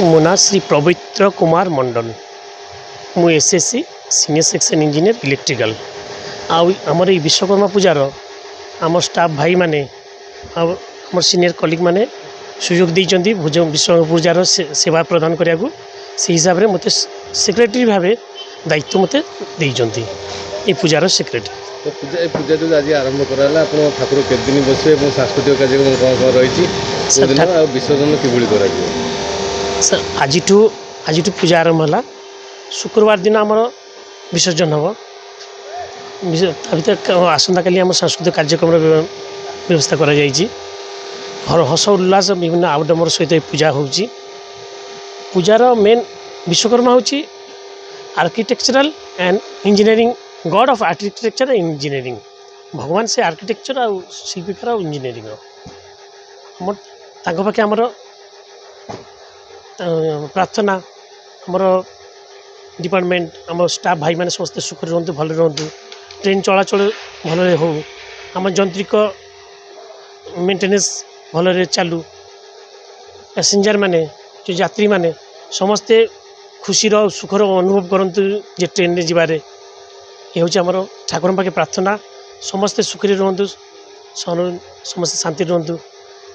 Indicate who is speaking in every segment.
Speaker 1: मो ना श्री पवित्र कुमार मंडल मु SSC senior section engineer electrical आमर विश्वकर्मा पूजार आम स्टाफ भाई माने आम सीनियर कलिग माने सुजोग देइचंती विश्वकर्मा पूजार सेवा प्रदान करिया को से हिसाब से मते सेक्रेटरी भाव दायित्व मते देइचंती ए पूजार सेक्रेटरी।
Speaker 2: तो पूजा जो आज आरंभ कराला आपण ठाकुर केते दिन बसबे और सांस्कृतिक कार्यक्रम कौन रही विसर्जन किभली करा
Speaker 1: सर आज पूजा आरंभ है शुक्रवार दिन आमर विसर्जन हम आसंता काली आम सांस्कृतिक कार्यक्रम व्यवस्था करा हस उल्लास विभिन्न आडम्बर सहित पूजा होची पूजार मेन विश्वकर्मा होची architectural and engineering God of architecture and engineering भगवान से आर्किटेक्चर आ शिल्पकार और इंजीनियरिंग पाखे आमर प्रार्थना आमर डिपार्टमेंट आम स्टाफ भाई मैंने समस्त सुख रुहतु भल रुहतु ट्रेन चलाचल भल हो आम जंत्रिक मेंटेनेंस भल चालू पैसेंजर माने जो यात्री माने समस्ते खुशीर सुखर अनुभव करतु जे ट्रेन रे जीवारे ये हूँ आमर ठाकुर पाखे प्रार्थना समस्ते सुखी रुहतु समस्ते शांति रुहतु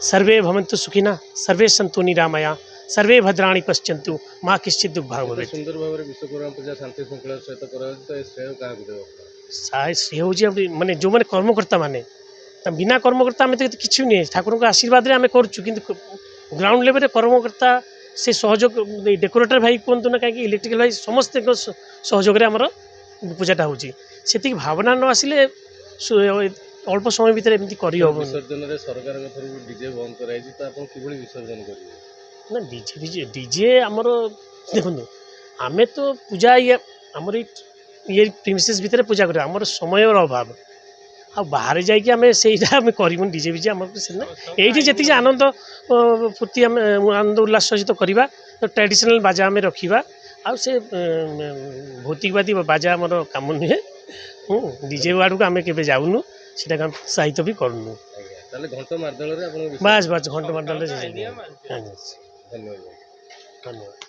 Speaker 1: सर्वे भवन्तु सुखिना सर्वे सन्तु निरामया सर्वे भद्राणी पश्यन्तु माँ किश्चित दुख भाग भवे।
Speaker 2: सुंदर भाव विश्वकर्मा पूजा शांति श्रृंखला सहित
Speaker 1: श्रेय हूँ माने जो मैंने कर्मकर्ता माने बिना कर्मकर्ता आम तो किसी नहीं ठाकुर का आशीर्वाद आम करूँ ग्राउंड लेवल कर्मकर्ता से सहयोग डेकोरेटर भाई कहतु ना कहीं इलेक्ट्रिकल भाई समस्त सहयोग आमर पूजाटा होती भावना न आसिले अल्प समय भितर एमती कर
Speaker 2: विसर्जन सरकार डीजे बंद कर विसर्जन
Speaker 1: ना डीजे आमर देखो आम तो पूजा ये आमर ये प्रिमिसेस भितर पूजा कर आमर समय अभाव आ बाहर जाकि आम से करूँ डीजे बीजे आम ये जी आनंद फूर्ति आम आनंद उल्लास सहित करवा तो ट्रेडिशनल बाजा आम रखा आउ से भौतिकवादी बाजा आमर कम नुहे डीजे आड़ को आम के जाऊनु सीटा साहित्य भी करूँ
Speaker 2: घंट मार्दल
Speaker 1: बस घंट मार्दल धन्यवाद।